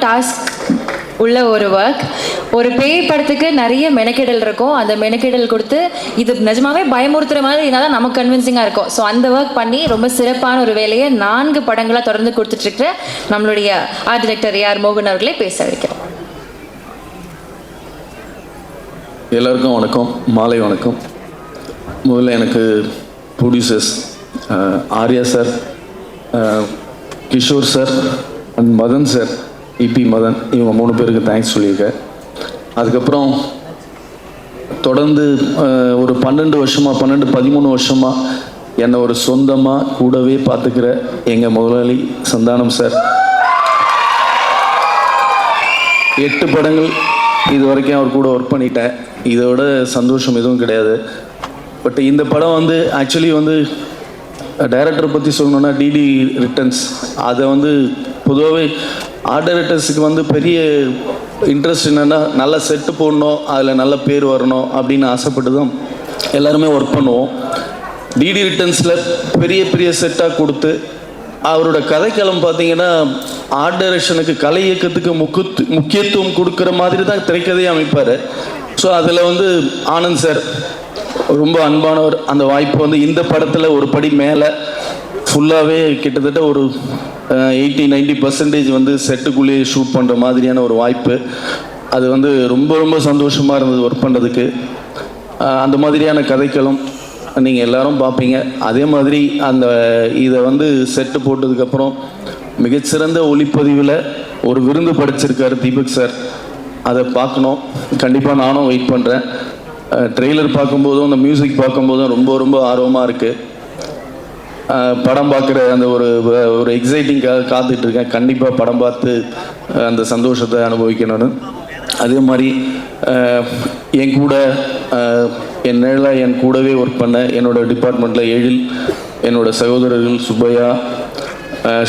Task உள்ள ஒரு work. ஒரு பேய் படத்துக்கு நிறைய மெனக்கெடல் இருக்கும். அந்த மெனக்கெடல் கொடுத்து இது நிஜமாவே பயமுறுத்துற மாதிரி இருந்தால் தான் நமக்கு கன்வின்சிங்காக இருக்கும். ஸோ அந்த ஒர்க் பண்ணி ரொம்ப சிறப்பான ஒரு வேலையை 4 படங்களாக தொடர்ந்து கொடுத்துட்ருக்கிற நம்மளுடைய ஆர்ட் டைரக்டர் AR மோகன் அவர்களே பேச வைக்கிறோம். எல்லாருக்கும் வணக்கம், மாலை வணக்கம். முதல்ல எனக்கு producers Arya sir, Kishore sir and Madan sir, EP Madan, இவங்க 3 பேருக்கு தேங்க்ஸ் சொல்லியிருக்கேன். அதுக்கப்புறம் தொடர்ந்து ஒரு 12-13 வருஷமாக என்னை ஒரு சொந்தமாக கூடவே பார்த்துக்கிற எங்கள் முதலாளி சந்தானம் சார். 8 படங்கள் இது வரைக்கும் அவர் கூட ஒர்க் பண்ணிட்டேன். இதோட சந்தோஷம் எதுவும் கிடையாது. பட் இந்த படம் வந்து ஆக்சுவலி வந்து டைரக்டரை பற்றி சொல்லணுன்னா DD ரிட்டர்ன்ஸ். அதை வந்து பொதுவாகவே ஆர்ட் டைரக்டர்ஸுக்கு வந்து பெரிய இன்ட்ரெஸ்ட் என்னென்னா நல்ல செட்டு போடணும், அதில் நல்ல பேர் வரணும் அப்படின்னு ஆசைப்பட்டு தான் எல்லாருமே ஒர்க் பண்ணுவோம். DD ரிட்டர்ன்ஸில் பெரிய பெரிய செட்டாக கொடுத்து அவரோட கதைக்களம் பார்த்தீங்கன்னா ஆர்ட் டைரக்ஷனுக்கு கலை இயக்கத்துக்கு முக்கியத்துவம் கொடுக்குற மாதிரி தான் திரைக்கதையை அமைப்பார். ஸோ அதில் வந்து ஆனந்த் சார் ரொம்ப அன்பானவர். அந்த வாய்ப்பு வந்து இந்த படத்தில் ஒரு படி மேலே ஃபுல்லாகவே கிட்டத்தட்ட ஒரு 80-90% வந்து செட்டுக்குள்ளேயே ஷூட் பண்ணுற மாதிரியான ஒரு வாய்ப்பு. அது வந்து ரொம்ப ரொம்ப சந்தோஷமாக இருந்தது ஒர்க் பண்ணுறதுக்கு. அந்த மாதிரியான கதைக்களம் நீங்கள் எல்லோரும் பார்ப்பீங்க. அதே மாதிரி இதை வந்து செட்டு போட்டதுக்கப்புறம் மிகச்சிறந்த ஒளிப்பதிவில் ஒரு விருந்து படைச்சிருக்கார் தீபக் சார். அதை பார்க்கணும், கண்டிப்பாக நானும் வெயிட் பண்ணுறேன். ட்ரெய்லர் பார்க்கும்போதும் அந்த மியூசிக் பார்க்கும்போதும் ரொம்ப ரொம்ப ஆர்வமாக இருக்குது. படம் பார்க்குற அந்த ஒரு எக்ஸைட்டிங்காக காத்துட்ருக்கேன். கண்டிப்பாக படம் பார்த்து அந்த சந்தோஷத்தை அனுபவிக்கணும்னு. அதே மாதிரி என் கூட என் கூடவே ஒர்க் பண்ண என்னோடய டிபார்ட்மெண்ட்டில் எழில், என்னோடய சகோதரர்கள் சுப்பையா,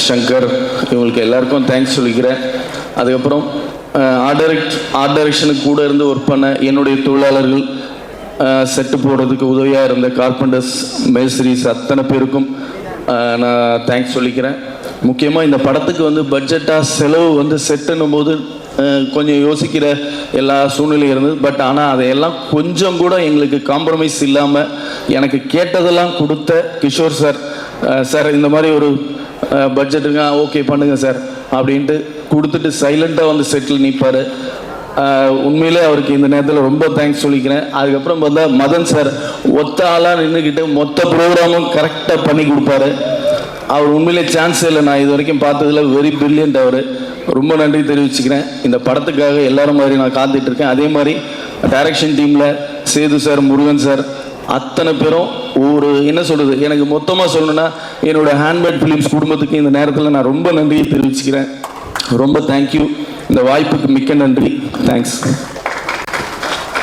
சங்கர், இவங்களுக்கு எல்லாருக்கும் தேங்க்ஸ் சொல்லிக்கிறேன். அதுக்கப்புறம் ஆர்ட் டைரக்ஷனுக்கு கூட இருந்து ஒர்க் பண்ண என்னுடைய தொழிலாளர்கள், செட்டு போடுறதுக்கு உதவியாக இருந்த கார்பெண்டர்ஸ், மேஸ்திரிஸ் அத்தனை பேருக்கும் நான் தேங்க்ஸ் சொல்லிக்கிறேன். முக்கியமாக இந்த படத்துக்கு வந்து பட்ஜெட்டாக செலவு வந்து செட்டுன்னும் போது கொஞ்சம் யோசிக்கிற எல்லா சூழ்நிலையும் இருந்தது. பட் ஆனால் அதையெல்லாம் கொஞ்சம் கூட எங்களுக்கு காம்ப்ரமைஸ் இல்லாமல் எனக்கு கேட்டதெல்லாம் கொடுத்த கிஷோர் சார், சார் இந்த மாதிரி ஒரு பட்ஜெட்டுங்க ஓகே பண்ணுங்கள் சார் அப்படின்ட்டு கொடுத்துட்டு சைலண்ட்டாக வந்து செட்டில் நிற்பார். உண்மையிலே அவருக்கு இந்த நேரத்தில் ரொம்ப தேங்க்ஸ் சொல்லிக்கிறேன். அதுக்கப்புறம் பார்த்தா மதன் சார் ஒத்த ஆளாக நின்றுக்கிட்டு மொத்த ப்ரோக்ராமும் கரெக்டாக பண்ணி கொடுப்பாரு. அவர் உண்மையிலே சான்ஸ் இல்லை, நான் இது வரைக்கும் பார்த்ததில் வெரி பிரில்லியன்ட். அவர் ரொம்ப நன்றி தெரிவிச்சுக்கிறேன். இந்த படத்துக்காக எல்லாரும் மாதிரி நான் காத்துட்ருக்கேன். அதே மாதிரி டைரக்ஷன் டீமில் சேது சார், முருகன் சார், அத்தனை பேரும் என்ன சொல்கிறது, எனக்கு மொத்தமாக சொல்லணுன்னா என்னோடய ஹேண்ட்மேட் ஃபிலிம்ஸ் குடும்பத்துக்கு இந்த நேரத்தில் நான் ரொம்ப நன்றியை தெரிவிச்சுக்கிறேன். ரொம்ப தேங்க்யூ. இந்த வாய்ப்புக்கு மிக்க நன்றி. தேங்க்ஸ்.